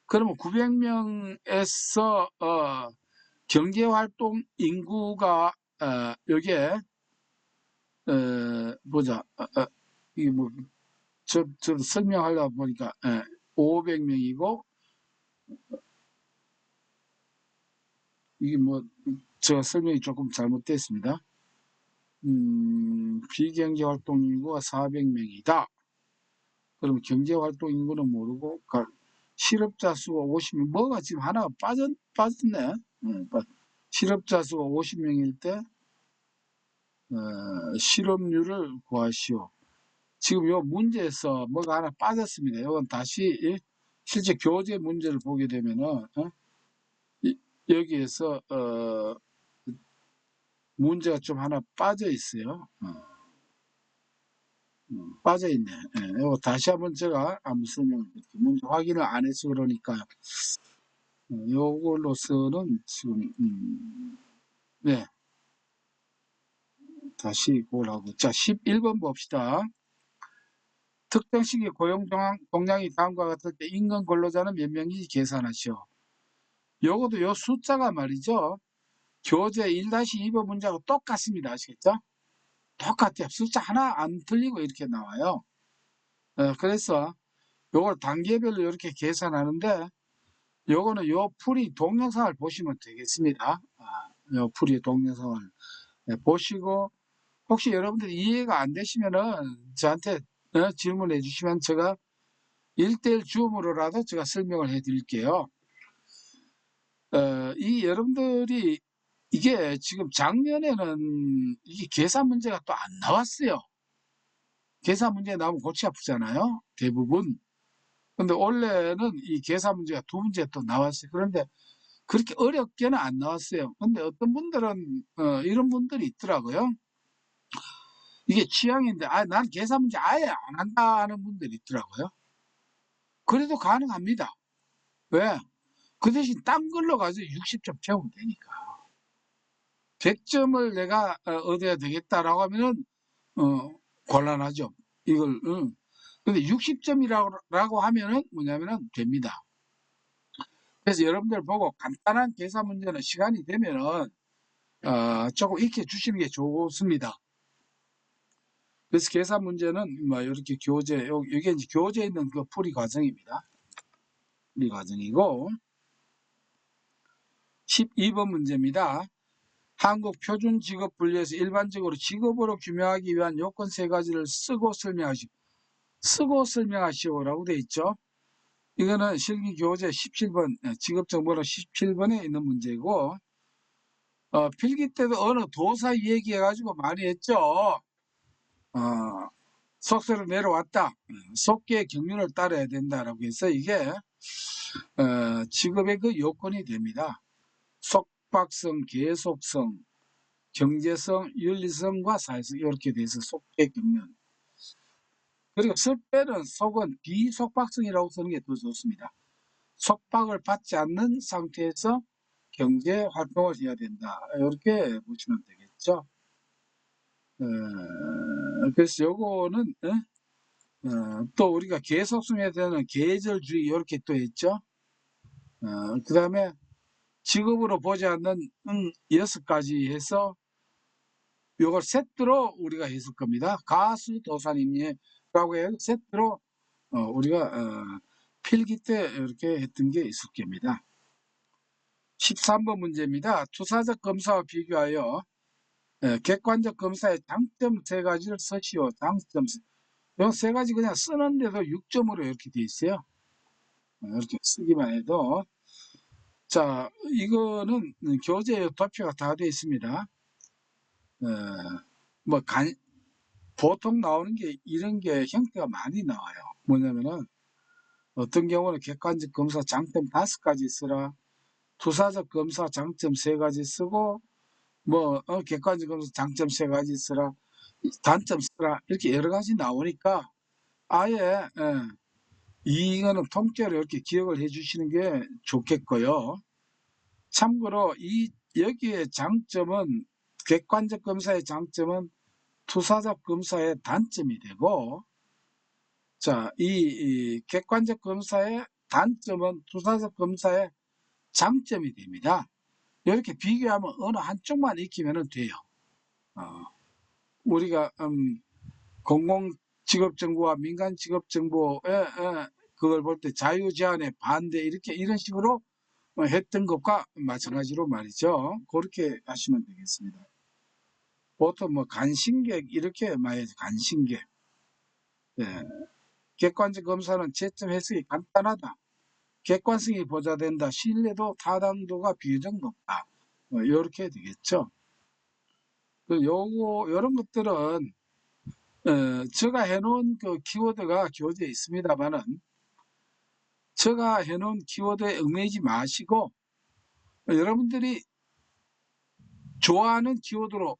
그러면 900명에서 경제활동 인구가 여기에 보자. 이게 뭐 저 설명하려다 보니까 500명이고 이게 뭐 제가 설명이 조금 잘못됐습니다. 비경제활동 인구가 400명이다. 그럼 경제활동 인구는 모르고 실업자 수가 50명 뭐가 지금 하나가 빠졌네. 실업자 수가 50명일 때 실업률을 구하시오. 지금 요 문제에서 뭐가 하나 빠졌습니다. 이건 다시 실제 교재 문제를 보게 되면은 여기에서 문제가 좀 하나 빠져 있어요. 빠져 있네. 이거 다시 한번 제가 한번 설명드릴게요. 문제 확인을 안 해서 그러니까 요걸로서는 지금 네 다시 보라고. 자 11번 봅시다. 특정 시기 고용 동향이 다음과 같을 때 임금 근로자는 몇 명인지 계산하시오. 요것도 요 숫자가 말이죠. 교재 1-2번 문제하고 똑같습니다. 아시겠죠? 똑같아요. 숫자 하나 안 틀리고 이렇게 나와요. 그래서 요걸 단계별로 이렇게 계산하는데 요거는 요 풀이 동영상을 보시면 되겠습니다. 요 풀이 동영상을 보시고 혹시 여러분들이 이해가 안 되시면은 저한테 질문해 주시면 제가 1대1 줌으로라도 제가 설명을 해 드릴게요. 이 여러분들이 이게 지금 작년에는 이게 계산 문제가 또 안 나왔어요. 계산 문제 나오면 골치 아프잖아요. 대부분. 근데 원래는 이 계산 문제가 2문제 또 나왔어요. 그런데 그렇게 어렵게는 안 나왔어요. 근데 어떤 분들은 이런 분들이 있더라고요. 이게 취향인데 난 계산 문제 아예 안 한다 하는 분들이 있더라고요. 그래도 가능합니다. 왜? 그 대신 딴 걸로 가지고 60점 채우면 되니까. 100점을 내가 얻어야 되겠다라고 하면은 곤란하죠. 이걸 근데 60점이라고 하면은 뭐냐면은 됩니다. 그래서 여러분들 보고 간단한 계산 문제는 시간이 되면은 조금 익혀 주시는 게 좋습니다. 그래서 계산 문제는 뭐 이렇게 이게 이제 교재에 있는 그 풀이 과정입니다. 풀이 과정이고 12번 문제입니다. 한국 표준 직업 분류에서 일반적으로 직업으로 규명하기 위한 요건 3가지를 쓰고 설명하시오라고 되어 있죠. 이거는 실기교재 17번, 직업정보로 17번에 있는 문제고, 필기 때도 어느 도사 얘기해가지고 많이 했죠. 속세로 내려왔다. 속기의 경륜을 따라야 된다라고 해서 이게, 직업의 그 요건이 됩니다. 속박성, 계속성, 경제성, 윤리성과 사회성, 이렇게 돼서 속기의 경륜. 그리고 습배는 속은 비속박성이라고 쓰는 게 더 좋습니다. 속박을 받지 않는 상태에서 경제 활동을 해야 된다. 이렇게 보시면 되겠죠. 그래서 요거는 또 우리가 계속성에 대한 계절주의 이렇게 또 했죠. 그 다음에 직업으로 보지 않는 6가지 해서 요걸 세트로 우리가 했을 겁니다. 가수 도사님이라고 해서 세트로 우리가 필기 때 이렇게 했던 게 있을 겁니다. 13번 문제입니다. 투사적 검사와 비교하여 객관적 검사의 장점 3가지를 쓰시오. 장점 요 3가지 그냥 쓰는데도 6점으로 이렇게 돼 있어요. 이렇게 쓰기만 해도. 자, 이거는 교재에 도표가 다 되어 있습니다. 뭐 보통 나오는 게 이런 게 형태가 많이 나와요. 뭐냐면은 어떤 경우는 객관적 검사 장점 5가지 쓰라, 투사적 검사 장점 3가지 쓰고, 뭐 객관적 검사 장점 3가지 쓰라, 단점 쓰라, 이렇게 여러 가지 나오니까 아예 이거는 통째로 이렇게 기억을 해 주시는 게 좋겠고요. 참고로 여기에 장점은, 객관적 검사의 장점은 투사적 검사의 단점이 되고, 자, 이 객관적 검사의 단점은 투사적 검사의 장점이 됩니다. 이렇게 비교하면 어느 한쪽만 익히면 돼요. 우리가 공공직업정보와 민간직업정보에 그걸 볼 때 자유제한에 반대, 이런 식으로 했던 것과 마찬가지로 말이죠. 그렇게 하시면 되겠습니다. 보통 뭐 간신객 이렇게 말해야지. 간신객. 객관적 검사는 채점 해석이 간단하다. 객관성이 보좌된다. 신뢰도 타당도가 비교적 높다. 이렇게 되겠죠. 요런 것들은 제가 해놓은 그 키워드가 교재에 있습니다만은, 제가 해놓은 키워드에 얽매이지 마시고 여러분들이 좋아하는 키워드로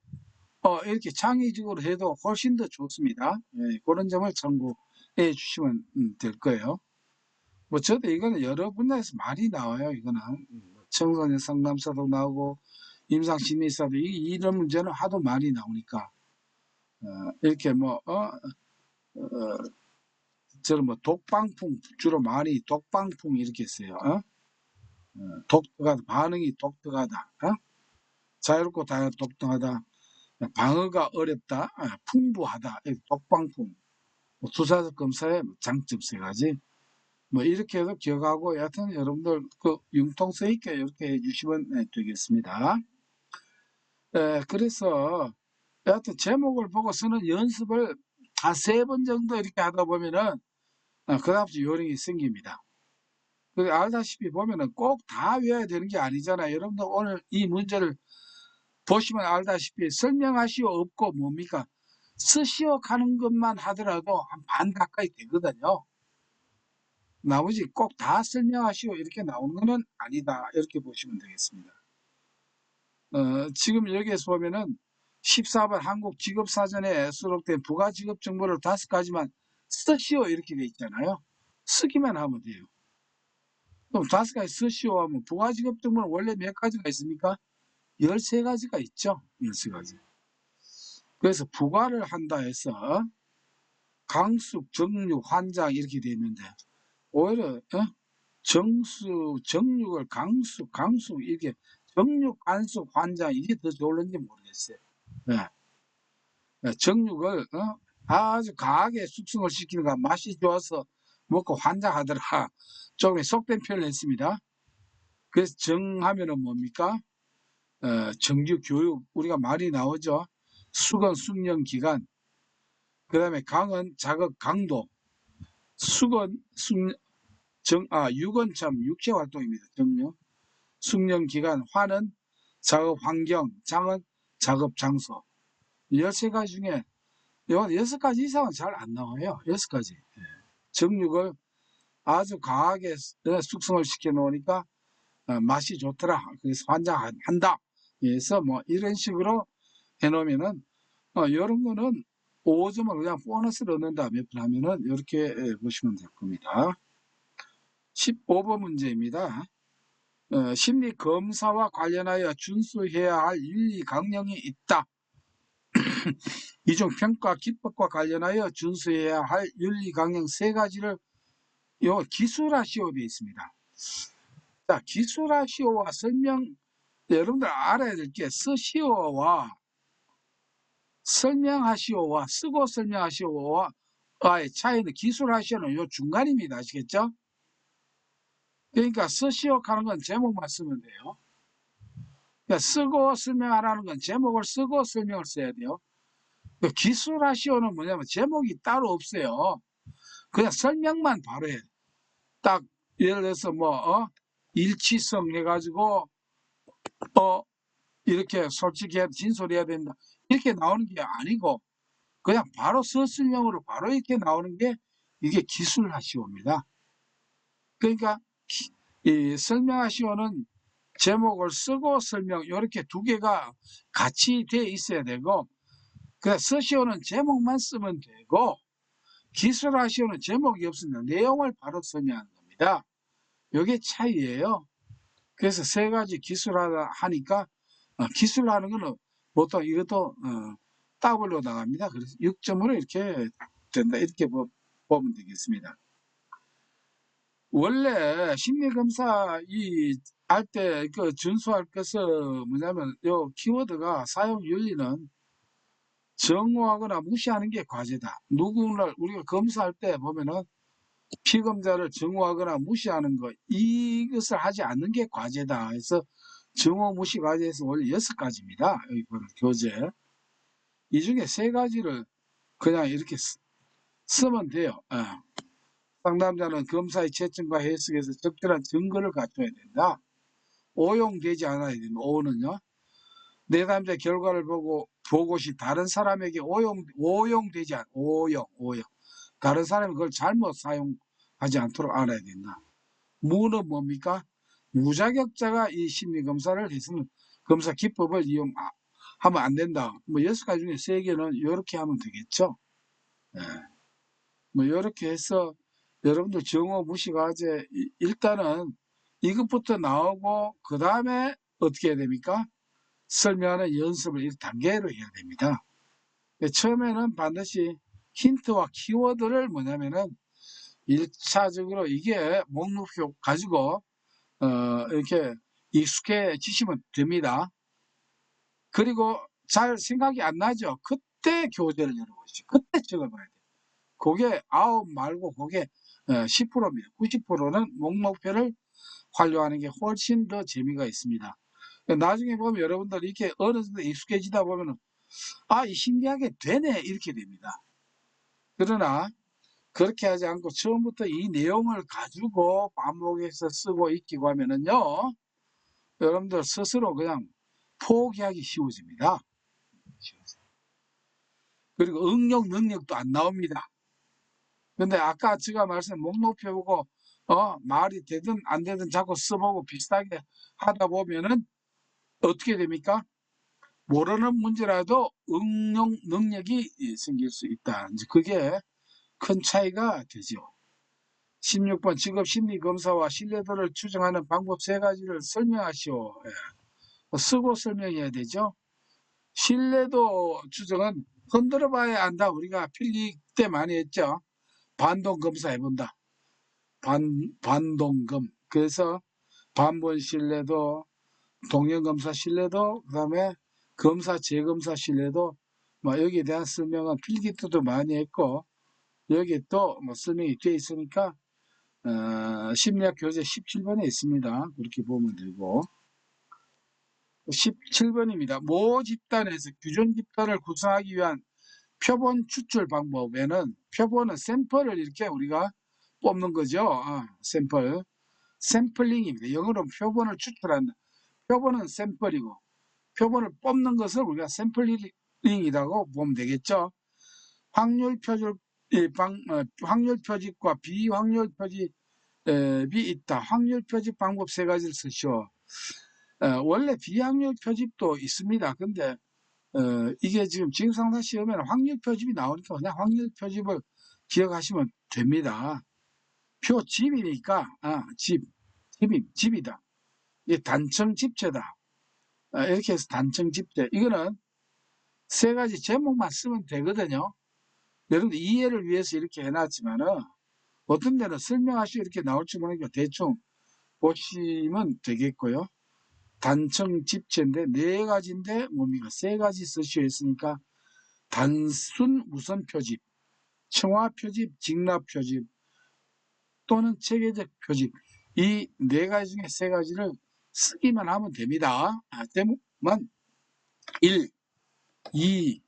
이렇게 창의적으로 해도 훨씬 더 좋습니다. 그런 점을 참고해 주시면 될 거예요. 뭐 저도 이거는 여러 분야에서 많이 나와요. 이거는 청소년 상담사도 나오고 임상심리사도 이런 문제는 하도 많이 나오니까 이렇게 저는 뭐 독방풍, 주로 많이 독방풍 이렇게 써요. 독특하다, 반응이 독특하다, 자유롭고 다양한 독특하다, 방어가 어렵다, 풍부하다, 독방풍. 투사적 검사의 장점 3가지. 뭐 이렇게 해서 기억하고, 여하튼 여러분들 그 융통성 있게 이렇게 해주시면 되겠습니다. 그래서 여하튼 제목을 보고 쓰는 연습을 한 3번 정도 이렇게 하다 보면은 그다음부터 요령이 생깁니다. 알다시피 보면은 꼭 다 외워야 되는 게 아니잖아요. 여러분들 오늘 이 문제를 보시면 알다시피 설명하시오 없고 뭡니까? 쓰시오 가는 것만 하더라도 한 반 가까이 되거든요. 나머지 꼭 다 설명하시오 이렇게 나오는 것은 아니다. 이렇게 보시면 되겠습니다. 지금 여기에서 보면은 14번 한국직업사전에 수록된 부가직업 정보를 5가지만 쓰시오 이렇게 돼 있잖아요. 쓰기만 하면 돼요. 그럼 5가지 쓰시오 하면 부가직업 정보는 원래 몇 가지가 있습니까? 13가지가 있죠. 13가지. 그래서 부가를 한다 해서 강숙, 정육, 환장 이렇게 돼 있는데, 오히려 정수, 정육을 강숙 이렇게 정육, 간숙, 환장 이게 더 좋을는지 모르겠어요. 정육을 아주 강하게 숙성을 시키는가, 맛이 좋아서 먹고 환장하더라. 조금 속된 표현을 했습니다. 그래서 정하면은 뭡니까? 정규 교육, 우리가 말이 나오죠. 숙은 숙련 기간, 그 다음에 강은 자극 강도, 숙은 육은 참 육체활동입니다. 정력. 숙련 기간, 화는 작업 환경, 장은 작업 장소. 13가지 중에 요 6가지 이상은 잘 안 나와요. 6가지. 정육을 아주 강하게 숙성을 시켜 놓으니까 맛이 좋더라. 그래서 환장한다. 그래서 뭐 이런 식으로 해 놓으면은 이런 거는 5점을 그냥 보너스를 얻는다 몇 번 하면은 이렇게 보시면 될 겁니다. 15번 문제입니다. 심리 검사와 관련하여 준수해야 할 윤리 강령이 있다. 이중 평가 기법과 관련하여 준수해야 할 윤리 강령 3가지를 요 기술하시오 되어 있습니다. 자, 기술하시오와 여러분들 알아야 될 게 쓰시오와 설명하시오와 쓰고 설명하시오와의 차이는 기술하시오는 요 중간입니다. 아시겠죠? 그러니까 쓰시오 하는 건 제목만 쓰면 돼요. 그러니까 쓰고 설명하라는 건 제목을 쓰고 설명을 써야 돼요. 기술하시오는 뭐냐면 제목이 따로 없어요. 그냥 설명만 바로 해. 딱 예를 들어서 일치성 해가지고 이렇게 솔직히 진솔해야 된다. 이렇게 나오는 게 아니고 그냥 바로 서술형으로 바로 이렇게 나오는 게 이게 기술하시오입니다. 그러니까 이 설명하시오는 제목을 쓰고 설명 이렇게 2개가 같이 돼 있어야 되고 그냥 서시오는 제목만 쓰면 되고 기술하시오는 제목이 없으면 내용을 바로 설명하는 겁니다. 이게 차이예요. 그래서 3가지 기술하다 하니까 기술하는 거는 보통 이것도 W로 나갑니다. 그래서 6점으로 이렇게 된다. 이렇게 보면 되겠습니다. 원래 심리검사 할 때 준수할 것은 뭐냐면 요 키워드가 사용 윤리는 정오하거나 무시하는 게 과제다. 누구를 우리가 검사할 때 보면은 피검자를 정오하거나 무시하는 것 이것을 하지 않는 게 과제다. 그래서 정오 무시 과제에서 원래 6가지입니다. 여기 보는 교재. 이 중에 3가지를 그냥 이렇게 쓰면 돼요. 상담자는 검사의 채점과 해석에서 적절한 증거를 갖춰야 된다. 오용되지 않아야 된다. 오는요. 내담자 결과를 보고 보고시 다른 사람에게 오용되지 않아. 오용. 다른 사람이 그걸 잘못 사용하지 않도록 알아야 된다. 무는 뭡니까? 무자격자가 이 심리검사를 해서는 검사 기법을 이용하면 안 된다. 6가지 중에 3개는 이렇게 하면 되겠죠. 이렇게 해서 여러분들 정오 무시 과제 일단은 이것부터 나오고 그 다음에 어떻게 해야 됩니까? 설명하는 연습을 1단계로 해야 됩니다. 처음에는 반드시 힌트와 키워드를 뭐냐면은 1차적으로 이게 목록표 가지고 이렇게 익숙해지시면 됩니다. 그리고 잘 생각이 안 나죠? 그때 교재를 열어보시죠. 그때 적어봐야 돼요. 그게 9 말고 그게 10%입니다. 90%는 목록표를 활용하는 게 훨씬 더 재미가 있습니다. 나중에 보면 여러분들 이렇게 어느 정도 익숙해지다 보면은 이 신기하게 되네 이렇게 됩니다. 그러나 그렇게 하지 않고 처음부터 이 내용을 가지고 반복해서 쓰고 익히고 하면은요 여러분들 스스로 그냥 포기하기 쉬워집니다. 그리고 응용 능력도 안 나옵니다. 근데 아까 제가 말씀 목록표 보고 말이 되든 안 되든 자꾸 써보고 비슷하게 하다 보면은 어떻게 됩니까? 모르는 문제라도 응용 능력이 생길 수 있다. 이제 그게 큰 차이가 되죠. 16번 직업심리검사와 신뢰도를 추정하는 방법 3가지를 설명하시오. 쓰고 설명해야 되죠. 신뢰도 추정은 흔들어 봐야 안다. 우리가 필기 때 많이 했죠. 반동검사 해본다. 반동검. 그래서 반본 신뢰도, 동형검사 신뢰도, 그 다음에 검사, 재검사 신뢰도, 여기에 대한 설명은 필기 때도 많이 했고, 여기에 또 설명이 되어 있으니까, 심리학 교재 17번에 있습니다. 그렇게 보면 되고. 17번입니다. 모 집단에서 규정 집단을 구성하기 위한 표본 추출 방법에는 표본은 샘플을 이렇게 우리가 뽑는 거죠. 샘플링입니다. 영어로 표본을 추출한다. 표본은 샘플이고 표본을 뽑는 것을 우리가 샘플링이라고 보면 되겠죠. 확률 표집과 비확률 표집이 있다. 확률 표집 방법 세 가지를 쓰시오. 원래 비확률 표집도 있습니다. 근데 이게 지금 지구상사 시험에는 확률 표집이 나오니까 그냥 확률 표집을 기억하시면 됩니다. 표집이니까 집이다. 이게 단층 집체다. 이렇게 해서 단층 집체. 이거는 세 가지 제목만 쓰면 되거든요. 여러분들 이해를 위해서 이렇게 해놨지만은 어떤 데는 설명하시고 이렇게 나올지 모르니까 대충 보시면 되겠고요. 단층 집체인데 네 가지인데 뭡니까? 세 가지 쓰시오 했으니까 단순 무선 표집, 청화 표집, 직납 표집 또는 체계적 표집 이 네 가지 중에 세 가지를 쓰기만 하면 됩니다. 제목만 1, 2,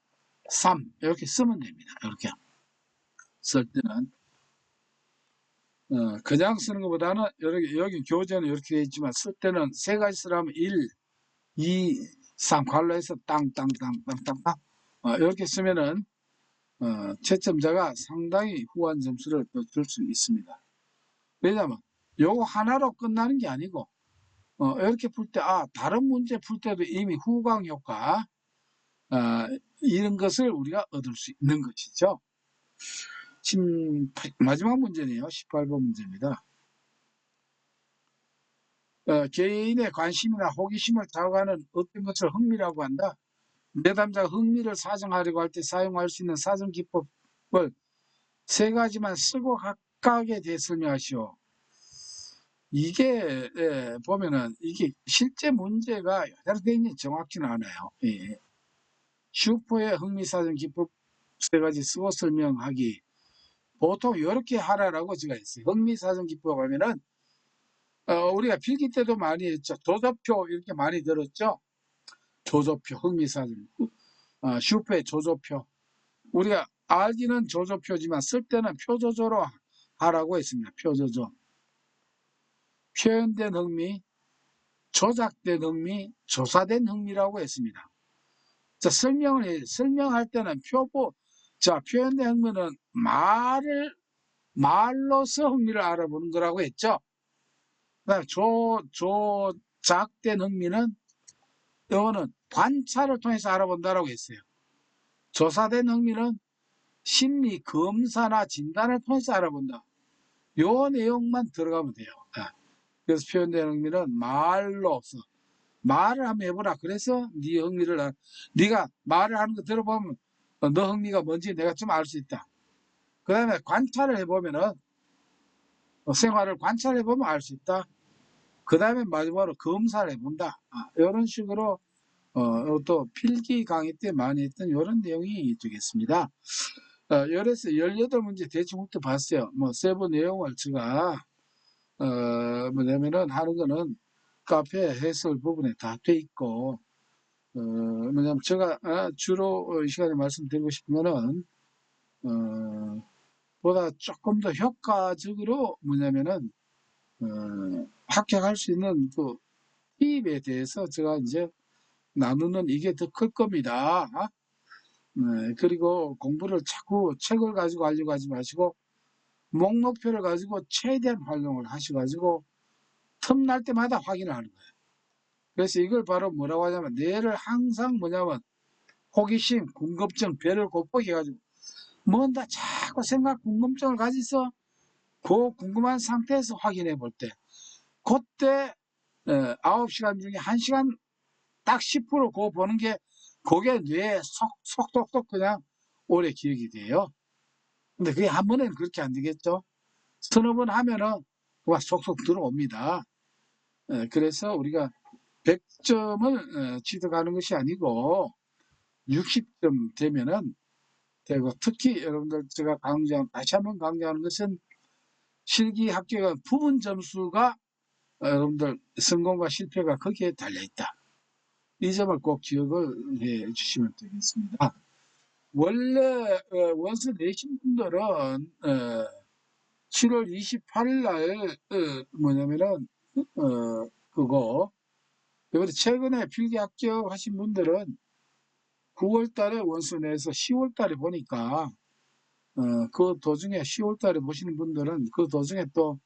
3 이렇게 쓰면 됩니다. 이렇게 쓸 때는 그냥 쓰는 것보다는 여기 교재는 이렇게 되어 있지만 쓸 때는 세 가지 쓰라면 1, 2, 3 관로해서 땅땅땅땅땅땅 이렇게 쓰면은 채점자가 상당히 후한 점수를 줄 수 있습니다. 왜냐하면 요거 하나로 끝나는 게 아니고 이렇게 풀 때 다른 문제 풀 때도 이미 후광 효과 이런 것을 우리가 얻을 수 있는 것이죠. 마지막 문제네요. 18번 문제입니다. 개인의 관심이나 호기심을 자극하는 어떤 것을 흥미라고 한다. 내담자가 흥미를 사정하려고 할 때 사용할 수 있는 사정 기법을 세 가지만 쓰고 각각에 대해 설명하시오. 이게 보면은 이게 실제 문제가 여러 개 있는 정확히는 않아요. 예. 슈퍼의 흥미사정 기법 세 가지 쓰고 설명하기. 보통 이렇게 하라라고 제가 했어요. 흥미사정 기법 하면은 우리가 필기 때도 많이 했죠. 조조표 이렇게 많이 들었죠. 조조표, 흥미사정. 슈퍼의 조조표. 우리가 알기는 조조표지만 쓸 때는 표조조로 하라고 했습니다. 표조조. 표현된 흥미, 조작된 흥미, 조사된 흥미라고 했습니다. 자, 설명할 때는 표현된 흥미는 말로서 흥미를 알아보는 거라고 했죠. 그다음에 조작된 흥미는 이거는 관찰을 통해서 알아본다라고 했어요. 조사된 흥미는 심리 검사나 진단을 통해서 알아본다. 요 내용만 들어가면 돼요. 그래서 표현된 흥미는 말로서 말을 한번 해보라. 그래서 네 흥미를 네가 말을 하는 거 들어보면 너 흥미가 뭔지 내가 좀 알 수 있다. 그 다음에 관찰을 해보면은 생활을 관찰해보면 알 수 있다. 그 다음에 마지막으로 검사를 해본다. 이런 식으로 또 필기 강의 때 많이 했던 이런 내용이 되겠습니다. 열에서 18문제 대충 훑어봤어요. 뭐 세부 내용을 제가 뭐냐면은 하는 거는 카페 해설 부분에 다 돼 있고 뭐냐면 제가 주로 이 시간에 말씀드리고 싶은 거는 보다 조금 더 효과적으로 뭐냐면은 합격할 수 있는 그 팁에 대해서 제가 이제 나누는 이게 더 클 겁니다. 그리고 공부를 자꾸 책을 가지고 하려고 하지 마시고 목록표를 가지고 최대한 활용을 하셔가지고 틈날 때마다 확인을 하는 거예요. 그래서 이걸 바로 뭐라고 하냐면 뇌를 항상 뭐냐면 호기심, 궁금증, 배를 고프게 해가지고 뭔가 자꾸 생각, 궁금증을 가지서 그 궁금한 상태에서 확인해 볼 때 그때 9시간 중에 1시간 딱 10% 그거 보는 게 그게 뇌에 속속속 그냥 오래 기억이 돼요. 근데 그게 한 번에는 그렇게 안 되겠죠. 서너 번 하면은 그가 속속 들어옵니다. 그래서 우리가 100점을 취득하는 것이 아니고 60점 되면은 되고 특히 여러분들 제가 다시 한번 강조하는 것은 실기 합격은 부분 점수가 여러분들 성공과 실패가 거기에 달려있다. 이 점을 꼭 기억을 해 주시면 되겠습니다. 원래 원서 내신 분들은 7월 28일 날 뭐냐면은 그거 이번에 최근에 필기 합격하신 분들은 9월 달에 원서 내서 10월 달에 보니까 그 도중에 10월 달에 보시는 분들은 그 도중에 또